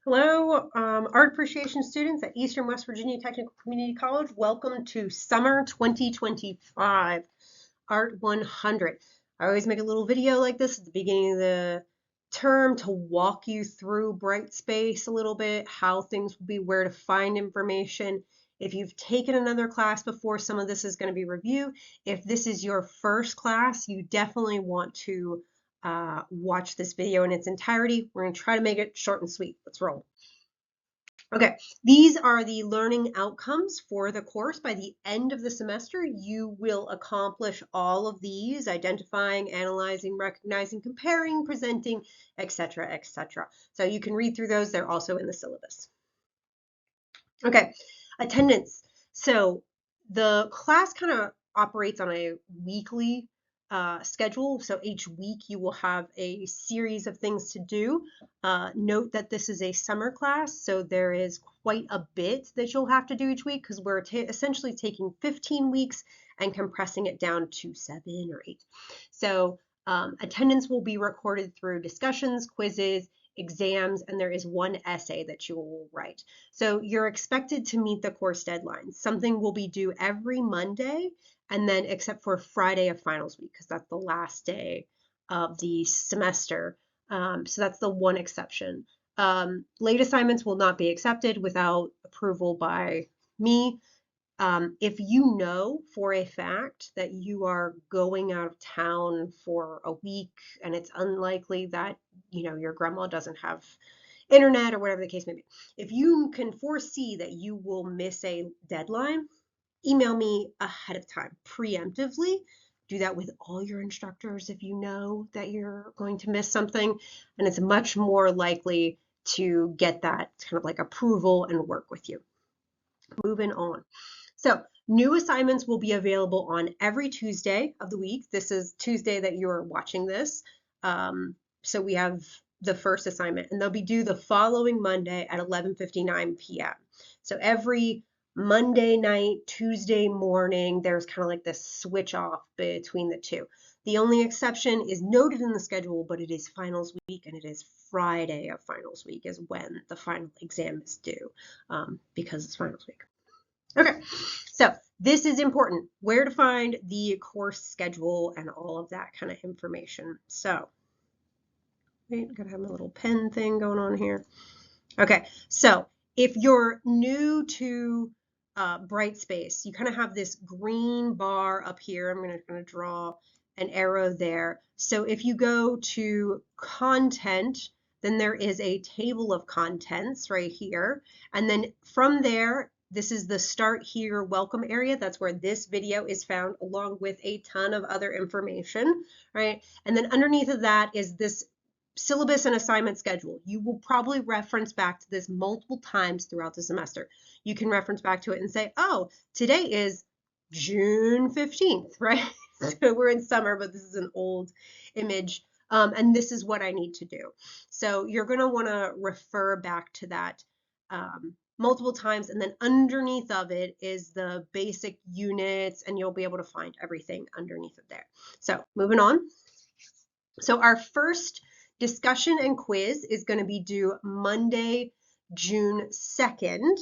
Hello, art appreciation students at Eastern West Virginia Technical Community College. Welcome to Summer 2025 Art 100. I always make a little video like this at the beginning of the term to walk you through Brightspace a little bit, how things will be, where to find information. If you've taken another class before, some of this is going to be review. If this is your first class, you definitely want to watch this video in its entirety. We're going to try to make it short and sweet. Let's roll. Okay, these are the learning outcomes for the course. By the end of the semester, you will accomplish all of these: identifying, analyzing, recognizing, comparing, presenting, etc., etc. So you can read through those. They're also in the syllabus. Okay, attendance. So the class kind of operates on a weekly schedule. So each week you will have a series of things to do. Note that this is a summer class, so there is quite a bit that you'll have to do each week because we're essentially taking 15 weeks and compressing it down to 7 or 8. So attendance will be recorded through discussions, quizzes, exams, and there is one essay that you will write. So you're expected to meet the course deadline. Something will be due every Monday, and then except for Friday of finals week, because that's the last day of the semester. So that's the one exception. Late assignments will not be accepted without approval by me. If you know for a fact that you are going out of town for a week and it's unlikely that your grandma doesn't have internet or whatever the case may be, if you can foresee that you will miss a deadline, email me ahead of time, preemptively. Do that with all your instructors if you know that you're going to miss something, and it's much more likely to get that kind of like approval and work with you. Moving on. So new assignments will be available on every Tuesday of the week. This is Tuesday that you're watching this. So we have the first assignment, and they'll be due the following Monday at 11:59 p.m. So every Monday night, Tuesday morning, there's kind of like this switch off between the two. The only exception is noted in the schedule, but it is finals week, and it is Friday of finals week is when the final exam is due, because it's finals week. Okay, so this is important, where to find the course schedule and all of that kind of information. So, wait, gotta have my little pen thing going on here. Okay, so if you're new to Brightspace, you kind of have this green bar up here. I'm going to draw an arrow there. So if you go to content, then there is a table of contents right here. And then from there, this is the start here welcome area. That's where this video is found, along with a ton of other information, right? And then underneath of that is this syllabus and assignment schedule. You will probably reference back to this multiple times throughout the semester. You can reference back to it and say, oh, today is June 15th, right? So we're in summer, but this is an old image. And this is what I need to do. So you're going to want to refer back to that multiple times, and then underneath of it is the basic units, and you'll be able to find everything underneath of there. So moving on. So our first discussion and quiz is going to be due Monday, June 2nd,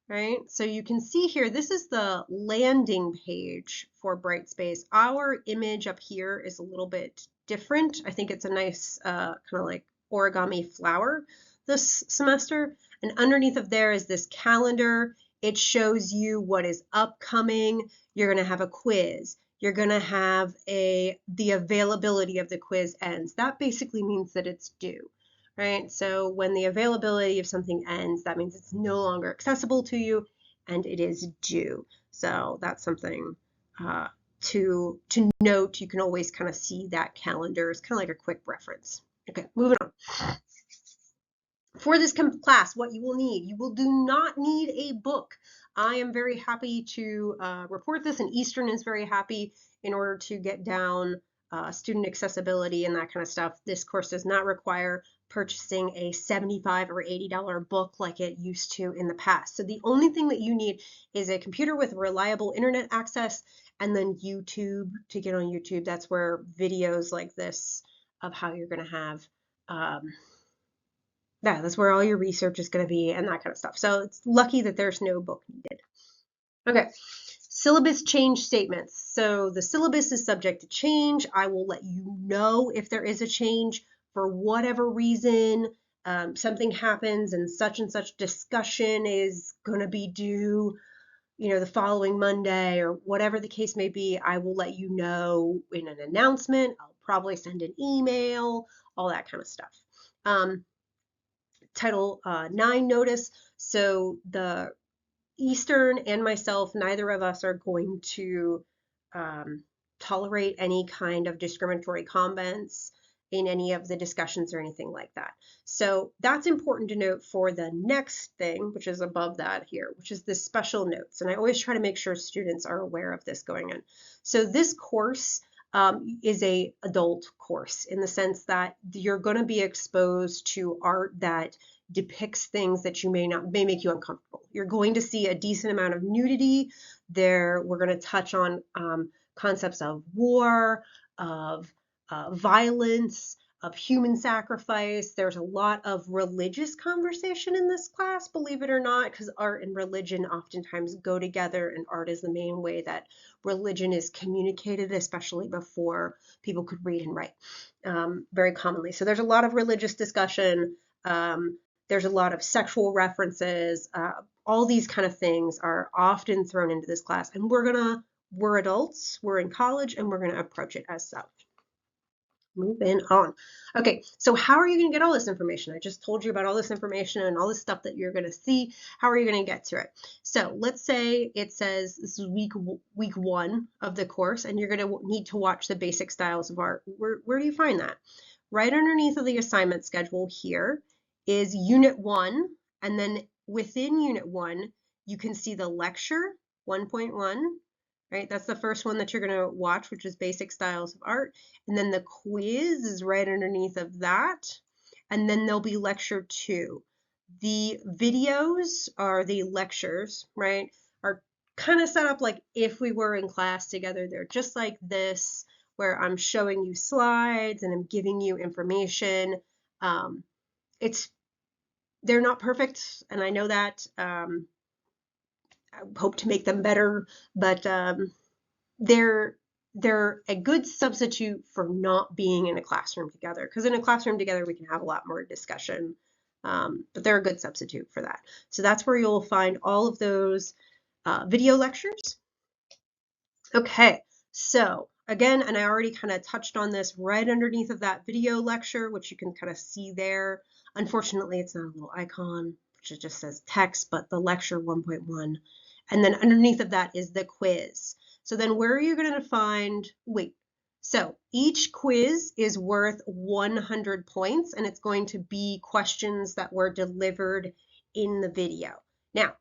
right? So you can see here, this is the landing page for Brightspace. Our image up here is a little bit different. I think it's a nice kind of like origami flower this semester. And underneath of there is this calendar. It shows you what is upcoming. You're going to have a quiz. You're going to have the availability of the quiz ends. That basically means that it's due, right? So when the availability of something ends, that means it's no longer accessible to you and it is due. So that's something to note. You can always kind of see that calendar as kind of like a quick reference. Okay, moving on. For this class, what you will do not need a book. I am very happy to report this, and Eastern is very happy in order to get down student accessibility and that kind of stuff. This course does not require purchasing a $75 or $80 book like it used to in the past. So the only thing that you need is a computer with reliable internet access, and then YouTube to get on YouTube. That's where videos like this of how you're going to have that's where all your research is going to be and that kind of stuff. So it's lucky that there's no book needed. Okay, syllabus change statements. So the syllabus is subject to change. I will let you know if there is a change for whatever reason. Something happens and such discussion is going to be due, the following Monday or whatever the case may be. I will let you know in an announcement. I'll probably send an email, all that kind of stuff. Title 9 notice. So the Eastern and myself, neither of us are going to tolerate any kind of discriminatory comments in any of the discussions or anything like that. So that's important to note for the next thing, which is above that here, which is the special notes. And I always try to make sure students are aware of this going in. So this course is a adult course in the sense that you're going to be exposed to art that depicts things that may make you uncomfortable. You're going to see a decent amount of nudity there. We're going to touch on concepts of war, of violence, of human sacrifice. There's a lot of religious conversation in this class, believe it or not, because art and religion oftentimes go together, and art is the main way that religion is communicated, especially before people could read and write very commonly. So there's a lot of religious discussion. There's a lot of sexual references. All these kind of things are often thrown into this class, and we're adults, we're in college, and we're gonna approach it as such. Moving on. Okay, so how are you going to get all this information? I just told you about all this information and all this stuff that you're going to see. How are you going to get to it? So let's say it says this is week 1 of the course, and you're going to need to watch the basic styles of art. Where do you find that? Right underneath of the assignment schedule here is Unit 1, and then within Unit 1, you can see the lecture 1.1. Right, that's the first one that you're going to watch, which is Basic Styles of Art. And then the quiz is right underneath of that. And then there'll be lecture 2. The videos are the lectures, right, are kind of set up like if we were in class together. They're just like this, where I'm showing you slides and I'm giving you information. They're not perfect, and I know that. I hope to make them better, but they're a good substitute for not being in a classroom together, because in a classroom together we can have a lot more discussion, but they're a good substitute for that. So that's where you'll find all of those video lectures. Okay, so again, and I already kind of touched on this, right underneath of that video lecture, which you can kind of see there. Unfortunately, it's not a little icon, which it just says text, but the lecture 1.1. And then underneath of that is the quiz. So then where are you going to find, so each quiz is worth 100 points, and it's going to be questions that were delivered in the video. Now,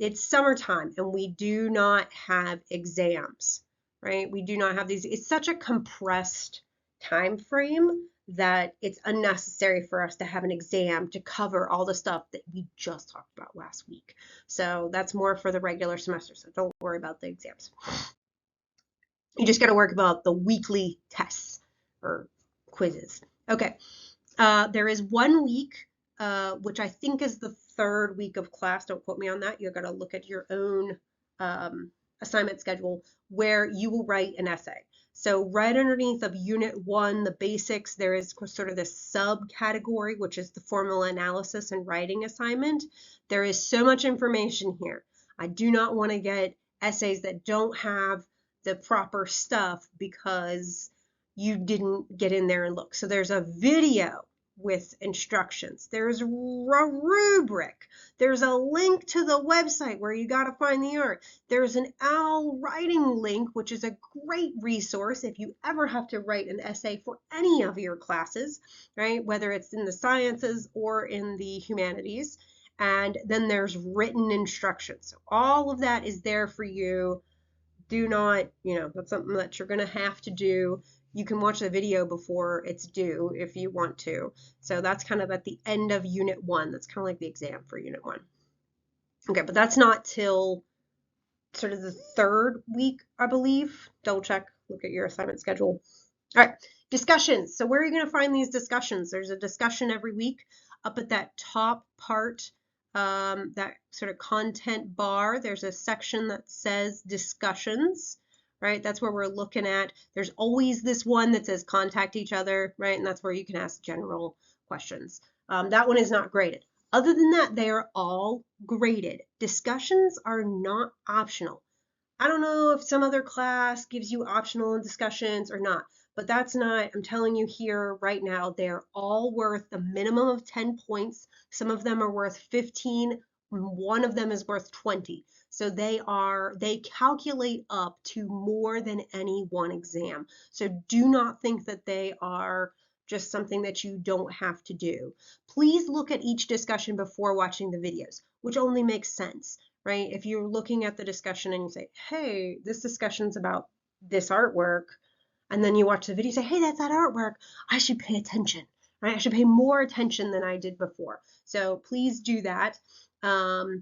it's summertime, and we do not have exams, right? We do not have these. It's such a compressed time frame that it's unnecessary for us to have an exam to cover all the stuff that we just talked about last week. So that's more for the regular semester, so don't worry about the exams. You just got to work about the weekly tests or quizzes. Okay, there is 1 week, which I think is the 3rd week of class. Don't quote me on that. You're going to look at your own assignment schedule where you will write an essay. So right underneath of Unit 1, the basics, there is sort of this subcategory, which is the formal analysis and writing assignment. There is so much information here. I do not want to get essays that don't have the proper stuff because you didn't get in there and look. So there's a video with instructions. There's a rubric. There's a link to the website where you got to find the art. There's an OWL writing link, which is a great resource if you ever have to write an essay for any of your classes, right? Whether it's in the sciences or in the humanities. And then there's written instructions. So all of that is there for you. Do not, that's something that you're going to have to do. You can watch the video before it's due if you want to. So that's kind of at the end of Unit 1. That's kind of like the exam for Unit 1. Okay, but that's not till sort of the 3rd week, I believe. Double check, look at your assignment schedule. All right, discussions. So where are you going to find these discussions? There's a discussion every week. Up at that top part, that sort of content bar, there's a section that says discussions, right? That's where we're looking at. There's always this one that says contact each other, right? And that's where you can ask general questions. That one is not graded. Other than that, they are all graded. Discussions are not optional. I don't know if some other class gives you optional discussions or not, but that's not, I'm telling you here right now, they're all worth the minimum of 10 points. Some of them are worth 15. One of them is worth 20. So they calculate up to more than any one exam. So do not think that they are just something that you don't have to do. Please look at each discussion before watching the videos, which only makes sense, right? If you're looking at the discussion and you say, hey, this discussion's about this artwork, and then you watch the video and say, hey, that's that artwork, I should pay attention, right? I should pay more attention than I did before. So please do that. So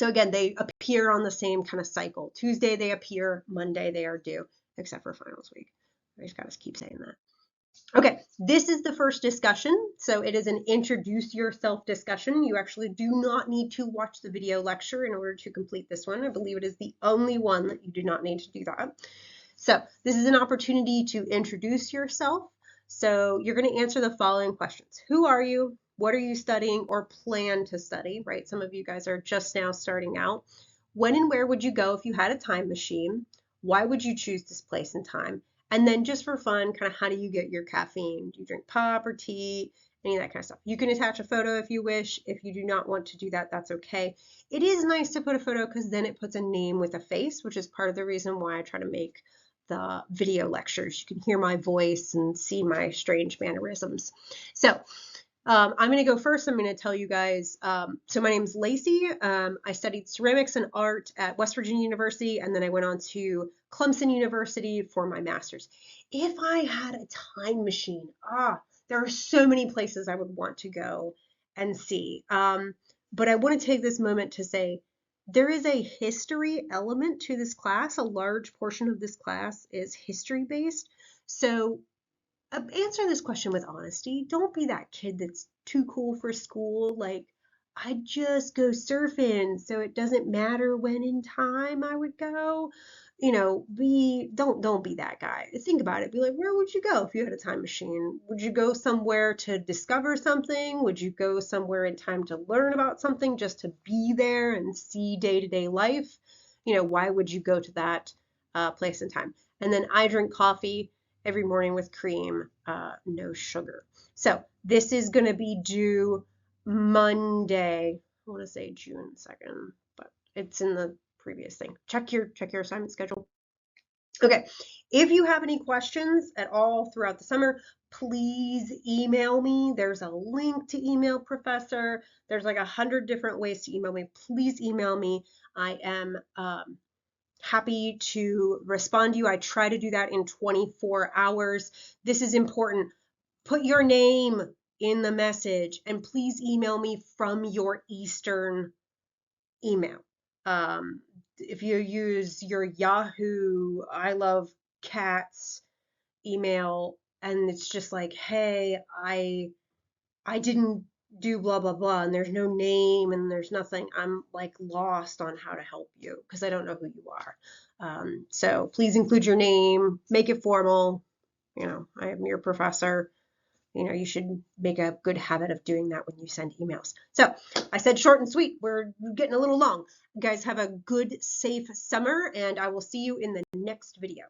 again, they appear on the same kind of cycle. Tuesday they appear, Monday they are due, except for finals week. I just gotta keep saying that. Okay, this is the first discussion. So it is an introduce yourself discussion. You actually do not need to watch the video lecture in order to complete this one. I believe it is the only one that you do not need to do that. So this is an opportunity to introduce yourself. So you're going to answer the following questions. Who are you? What are you studying or plan to study, right? Some of you guys are just now starting out. When and where would you go if you had a time machine? Why would you choose this place and time? And then just for fun, kind of how do you get your caffeine? Do you drink pop or tea? Any of that kind of stuff. You can attach a photo if you wish. If you do not want to do that, that's okay. It is nice to put a photo because then it puts a name with a face, which is part of the reason why I try to make the video lectures. You can hear my voice and see my strange mannerisms. So I'm going to go first. I'm going to tell you guys. So my name's Lacey. I studied ceramics and art at West Virginia University, and then I went on to Clemson University for my master's. If I had a time machine, there are so many places I would want to go and see. But I want to take this moment to say there is a history element to this class. A large portion of this class is history based. So answer this question with honesty. Don't be that kid that's too cool for school. Like, I just go surfing, so it doesn't matter when in time I would go. You know, don't be that guy. Think about it. Be like, where would you go if you had a time machine? Would you go somewhere to discover something? Would you go somewhere in time to learn about something, just to be there and see day-to-day life? You know, why would you go to that place and time? And then I drink coffee every morning with cream, no sugar. So this is going to be due Monday. I want to say June 2nd, but it's in the previous thing. Check your assignment schedule. Okay, if you have any questions at all throughout the summer, please email me. There's a link to email Professor. There's like 100 different ways to email me. Please email me. I am happy to respond to you. I try to do that in 24 hours. This is important. Put your name in the message and please email me from your Eastern email. If you use your Yahoo, I love cats email and it's just like, hey, I didn't do blah blah blah and there's no name and there's nothing, I'm like lost on how to help you because I don't know who you are. So please include your name, make it formal. You know, I am your professor. You know, you should make a good habit of doing that when you send emails. So I said short and sweet. We're getting a little long. You guys have a good, safe summer, and I will see you in the next video.